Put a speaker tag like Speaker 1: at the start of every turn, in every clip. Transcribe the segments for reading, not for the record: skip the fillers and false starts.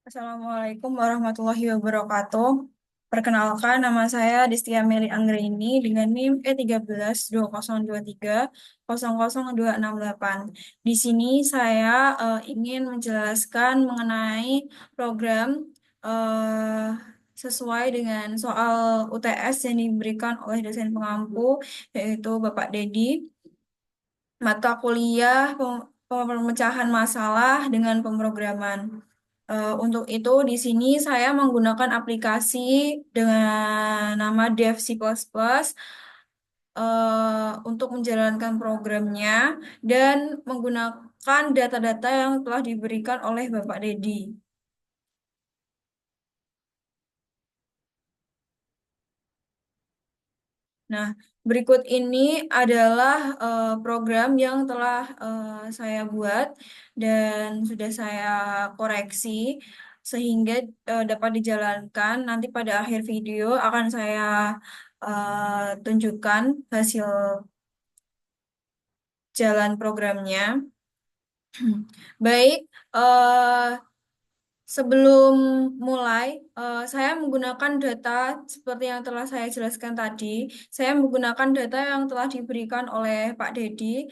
Speaker 1: Assalamualaikum warahmatullahi wabarakatuh. Perkenalkan, nama saya Destia Mary Anggraini dengan NIM E13 2023 002668. Di sini saya ingin menjelaskan mengenai program eh, sesuai dengan soal UTS yang diberikan oleh dosen pengampu, yaitu Bapak Dedi, mata kuliah pemecahan masalah dengan pemrograman. Untuk itu, di sini saya menggunakan aplikasi dengan nama Dev C++ untuk menjalankan programnya dan menggunakan data-data yang telah diberikan oleh Bapak Dedi. Nah, berikut ini adalah program yang telah saya buat dan sudah saya koreksi sehingga dapat dijalankan. Nanti pada akhir video akan saya tunjukkan hasil jalan programnya. Baik, sebelum mulai, saya menggunakan data seperti yang telah saya jelaskan tadi. Saya menggunakan data yang telah diberikan oleh Pak Dedi,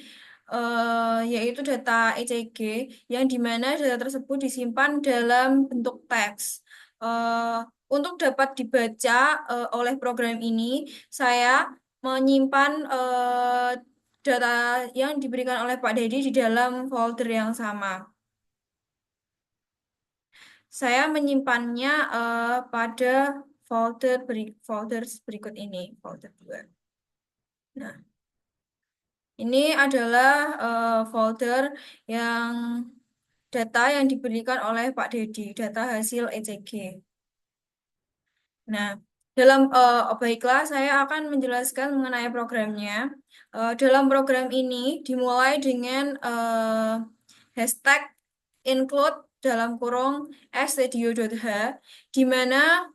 Speaker 1: yaitu data ECG, yang di mana data tersebut disimpan dalam bentuk teks. Eh, untuk dapat dibaca oleh program ini, saya menyimpan data yang diberikan oleh Pak Dedi di dalam folder yang sama. Saya menyimpannya pada folder berikut ini, folder 2. Nah, ini adalah folder yang data yang diberikan oleh Pak Dedi, data hasil ECG. Nah, baiklah, saya akan menjelaskan mengenai programnya. Dalam program ini dimulai dengan hashtag include dalam kurung studio.h, di mana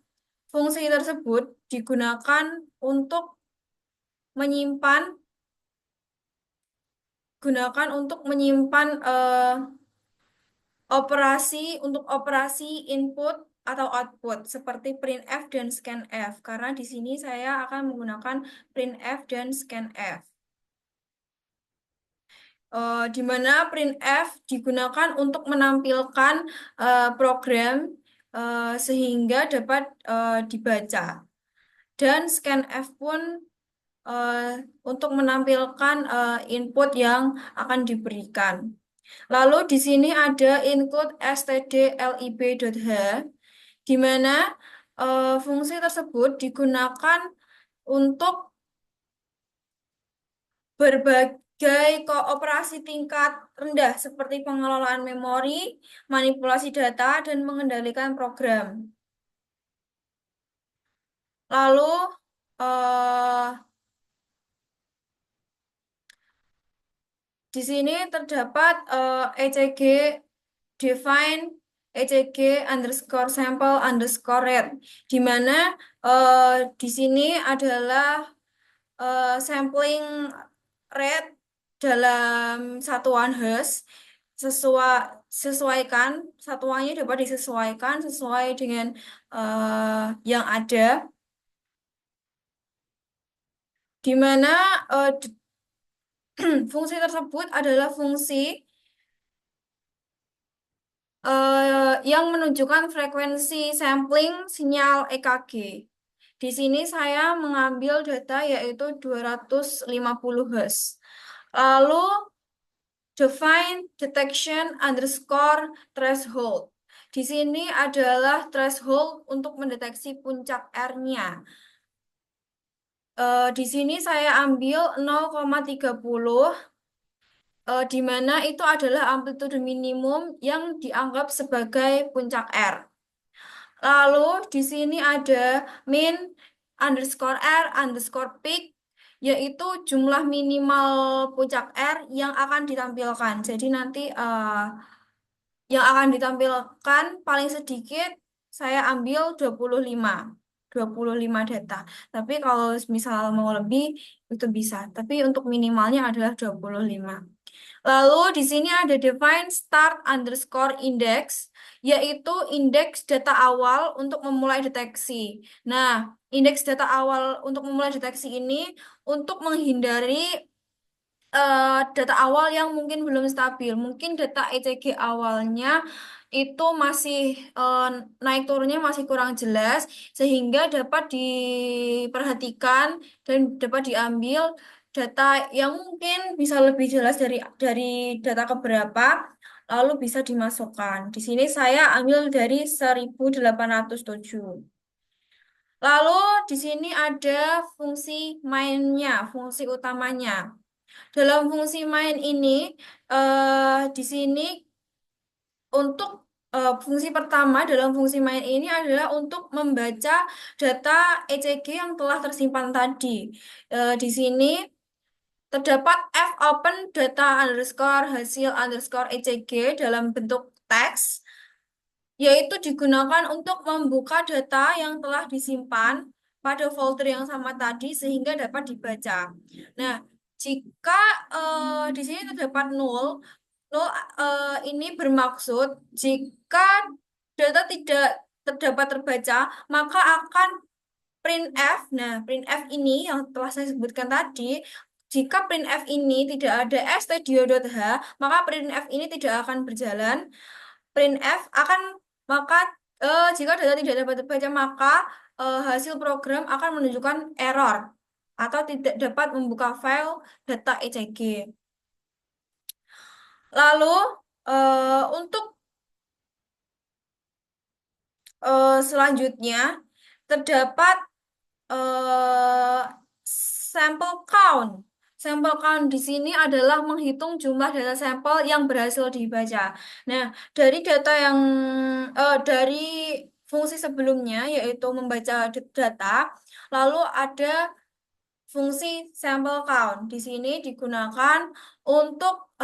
Speaker 1: fungsi tersebut digunakan untuk menyimpan operasi input atau output seperti printf dan scanf, karena di sini saya akan menggunakan printf dan scanf. Di mana printf digunakan untuk menampilkan program sehingga dapat dibaca, dan scanf pun eh, untuk menampilkan input yang akan diberikan. Lalu di sini ada include stdlib.h, di mana fungsi tersebut digunakan untuk berbagai kooperasi tingkat rendah seperti pengelolaan memori, manipulasi data, dan mengendalikan program. Lalu eh, di sini terdapat ECG define ECG underscore sample underscore rate, di mana di sini adalah sampling rate dalam satuan Hertz. Sesuaikan satuannya dapat disesuaikan sesuai dengan yang ada, di mana fungsi tersebut adalah fungsi yang menunjukkan frekuensi sampling sinyal EKG. Di sini saya mengambil data yaitu 250 Hz. Lalu define detection underscore threshold. Di sini adalah threshold untuk mendeteksi puncak R-nya. Di sini saya ambil 0,30, di mana itu adalah amplitude minimum yang dianggap sebagai puncak R. Lalu di sini ada min underscore R underscore peak, yaitu jumlah minimal puncak R yang akan ditampilkan. Jadi nanti yang akan ditampilkan paling sedikit saya ambil 25 data. Tapi kalau misal mau lebih itu bisa. Tapi untuk minimalnya adalah 25. Lalu di sini ada define start underscore index, yaitu indeks data awal untuk memulai deteksi. Nah, indeks data awal untuk memulai deteksi ini untuk menghindari data awal yang mungkin belum stabil. Mungkin data ECG awalnya itu masih naik turunnya masih kurang jelas, sehingga dapat diperhatikan dan dapat diambil data yang mungkin bisa lebih jelas dari data keberapa, lalu bisa dimasukkan. Di sini saya ambil dari 1807. Lalu di sini ada fungsi mainnya, fungsi utamanya. Dalam fungsi main ini, di sini untuk fungsi pertama dalam fungsi main ini adalah untuk membaca data ECG yang telah tersimpan tadi. Di sini terdapat f open data underscore hasil underscore ECG dalam bentuk teks, yaitu digunakan untuk membuka data yang telah disimpan pada folder yang sama tadi sehingga dapat dibaca. Nah, jika di sini terdapat null, null ini bermaksud jika data tidak terdapat terbaca, maka akan printf. Nah, printf ini yang telah saya sebutkan tadi, jika printf ini tidak ada stdio.h, maka printf ini tidak akan berjalan. Printf akan maka jika data tidak dapat terbaca, maka hasil program akan menunjukkan error atau tidak dapat membuka file data ECG. Lalu untuk selanjutnya terdapat eh, sampel count. Sampel count di sini adalah menghitung jumlah data sampel yang berhasil dibaca. Nah, dari data yang dari fungsi sebelumnya yaitu membaca data, lalu ada fungsi sampel count. Di sini digunakan untuk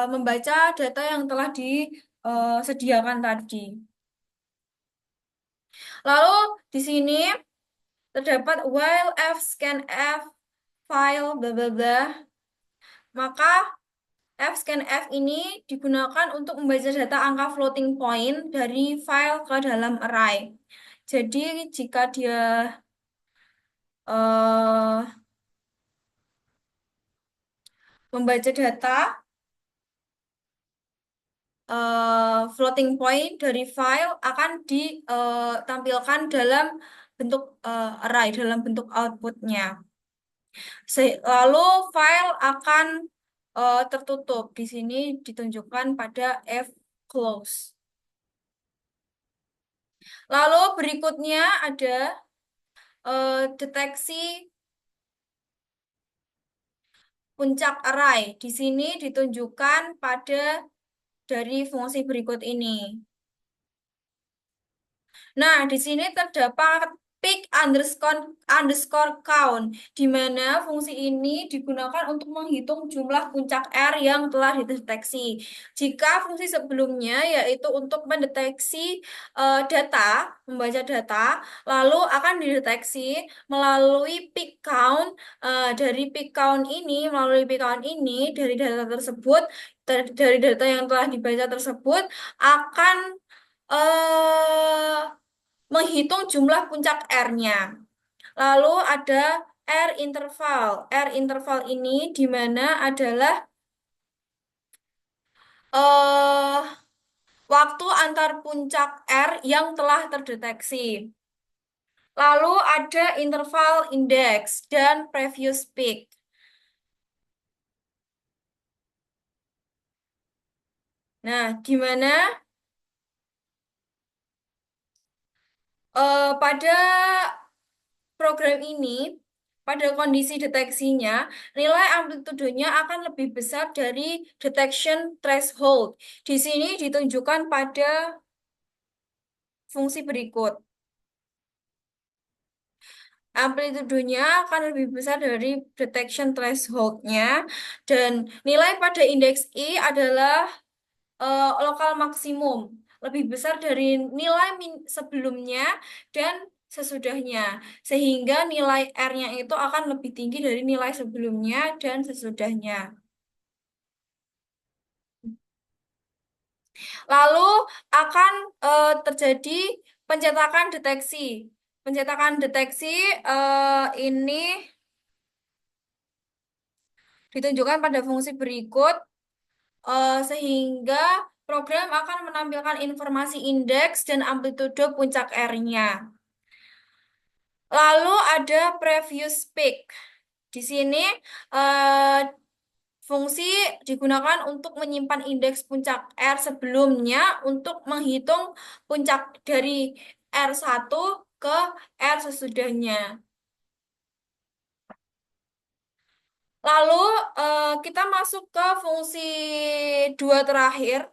Speaker 1: membaca data yang telah disediakan tadi. Lalu di sini terdapat while f scan f file bla bla bla, maka fscanf ini digunakan untuk membaca data angka floating point dari file ke dalam array. Jadi jika dia eh, membaca data floating point dari file akan ditampilkan dalam bentuk array, dalam bentuk outputnya. Lalu file akan tertutup. Di sini ditunjukkan pada F close. Lalu berikutnya ada deteksi puncak array. Di sini ditunjukkan pada dari fungsi berikut ini. Nah, di sini terdapat pick underscore underscore count, di mana fungsi ini digunakan untuk menghitung jumlah puncak R yang telah dideteksi. Jika fungsi sebelumnya yaitu untuk mendeteksi data, membaca data, lalu akan dideteksi melalui pick count. Dari pick count ini, melalui pick count ini dari data tersebut, dari data yang telah dibaca tersebut akan eh menghitung jumlah puncak R-nya. Lalu ada R interval. R interval ini di mana adalah eh waktu antar puncak R yang telah terdeteksi. Lalu ada interval index dan previous peak. Nah, di mana pada program ini, pada kondisi deteksinya, nilai amplitudenya akan lebih besar dari detection threshold. Di sini ditunjukkan pada fungsi berikut. Amplitudenya akan lebih besar dari detection threshold-nya, dan nilai pada indeks I adalah lokal maksimum, lebih besar dari nilai sebelumnya dan sesudahnya, sehingga nilai R-nya itu akan lebih tinggi dari nilai sebelumnya dan sesudahnya. Lalu akan terjadi pencetakan deteksi. Pencetakan deteksi ini ditunjukkan pada fungsi berikut sehingga program akan menampilkan informasi indeks dan amplitudo puncak R-nya. Lalu ada previous peak. Di sini eh, fungsi digunakan untuk menyimpan indeks puncak R sebelumnya untuk menghitung puncak dari R1 ke R sesudahnya. Lalu kita masuk ke fungsi dua terakhir.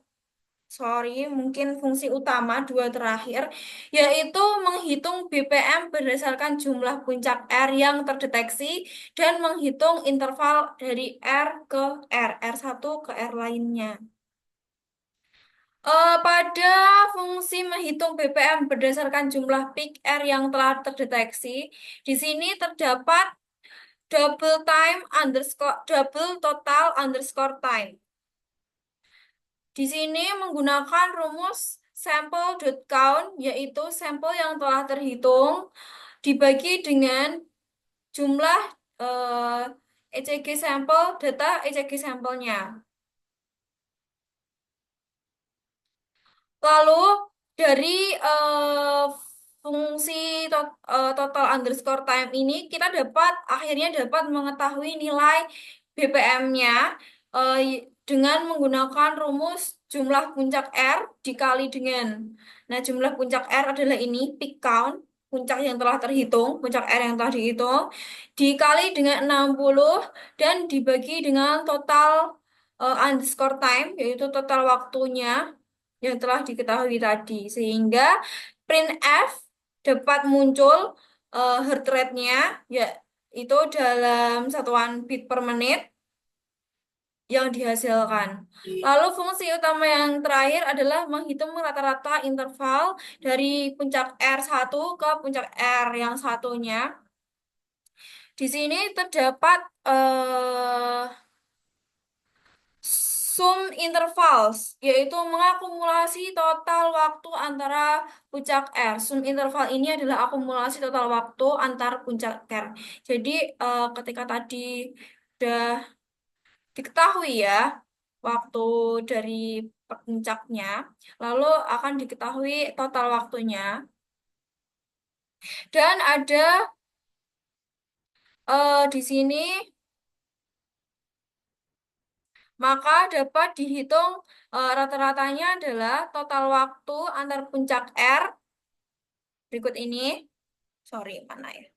Speaker 1: Sorry, mungkin fungsi utama dua terakhir, yaitu menghitung BPM berdasarkan jumlah puncak R yang terdeteksi dan menghitung interval dari R ke R1 ke R lainnya. Pada fungsi menghitung BPM berdasarkan jumlah peak R yang telah terdeteksi, di sini terdapat double total underscore time. Di sini menggunakan rumus sample.count, yaitu sampel yang telah terhitung dibagi dengan jumlah ECG sampel, data ECG sampelnya. Lalu dari fungsi total underscore time ini kita akhirnya dapat mengetahui nilai BPM-nya dengan menggunakan rumus jumlah puncak R dikali dengan, nah jumlah puncak R adalah ini peak count, puncak yang telah terhitung, puncak R yang telah dihitung, dikali dengan 60 dan dibagi dengan total underscore time, yaitu total waktunya yang telah diketahui tadi, sehingga printf dapat muncul heart rate-nya, ya itu dalam satuan bit per menit yang dihasilkan. Lalu fungsi utama yang terakhir adalah menghitung rata-rata interval dari puncak R1 ke puncak R yang satunya. Di sini terdapat sum intervals, yaitu mengakumulasi total waktu antara puncak R. Sum interval ini adalah akumulasi total waktu antar puncak R. Jadi ketika tadi sudah diketahui ya waktu dari puncaknya, lalu akan diketahui total waktunya. Dan ada di sini maka dapat dihitung rata-ratanya adalah total waktu antar puncak R berikut ini. Sorry, mana ya?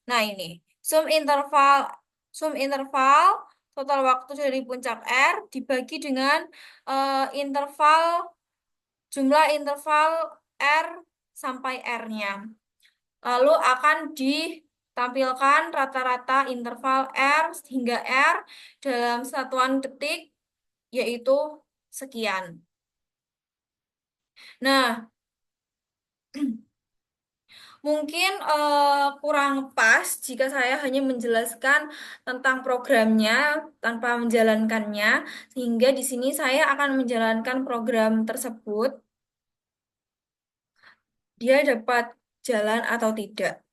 Speaker 1: Nah, ini. Sum interval total waktu dari puncak R dibagi dengan interval jumlah interval R sampai R-nya. Lalu akan ditampilkan rata-rata interval R hingga R dalam satuan detik, yaitu sekian. Nah, mungkin kurang pas jika saya hanya menjelaskan tentang programnya tanpa menjalankannya, sehingga di sini saya akan menjalankan program tersebut, dia dapat jalan atau tidak.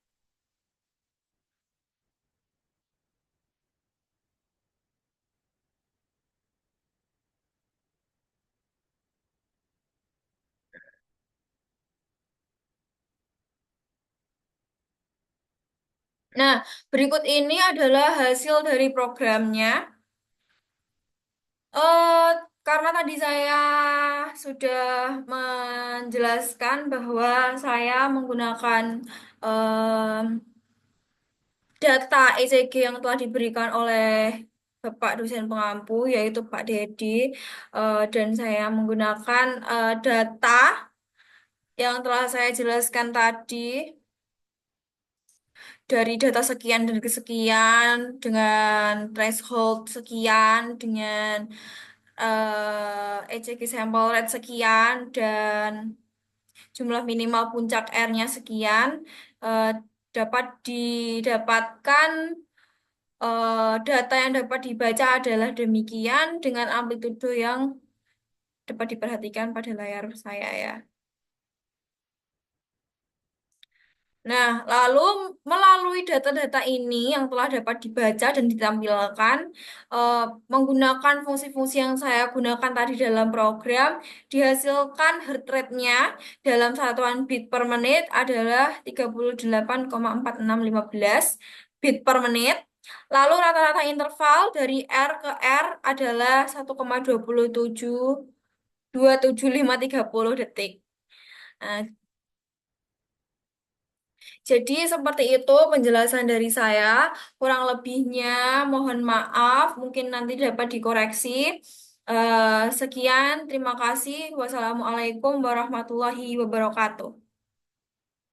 Speaker 1: Nah, berikut ini adalah hasil dari programnya. Eh, karena tadi saya sudah menjelaskan bahwa saya menggunakan data ECG yang telah diberikan oleh Bapak dosen pengampu, yaitu Pak Dedi, dan saya menggunakan data yang telah saya jelaskan tadi dari data sekian dan kesekian dengan threshold sekian dengan ECG sample rate sekian dan jumlah minimal puncak R-nya sekian, eh, dapat didapatkan data yang dapat dibaca adalah demikian dengan amplitudo yang dapat diperhatikan pada layar saya ya. Nah, lalu melalui data-data ini yang telah dapat dibaca dan ditampilkan, eh, menggunakan fungsi-fungsi yang saya gunakan tadi dalam program, dihasilkan heart rate-nya dalam satuan beat per menit adalah 38,4615 beat per menit. Lalu rata-rata interval dari R ke R adalah 1,2727530 detik. Jadi seperti itu penjelasan dari saya. Kurang lebihnya mohon maaf, mungkin nanti dapat dikoreksi. Sekian, terima kasih. Wassalamualaikum warahmatullahi wabarakatuh.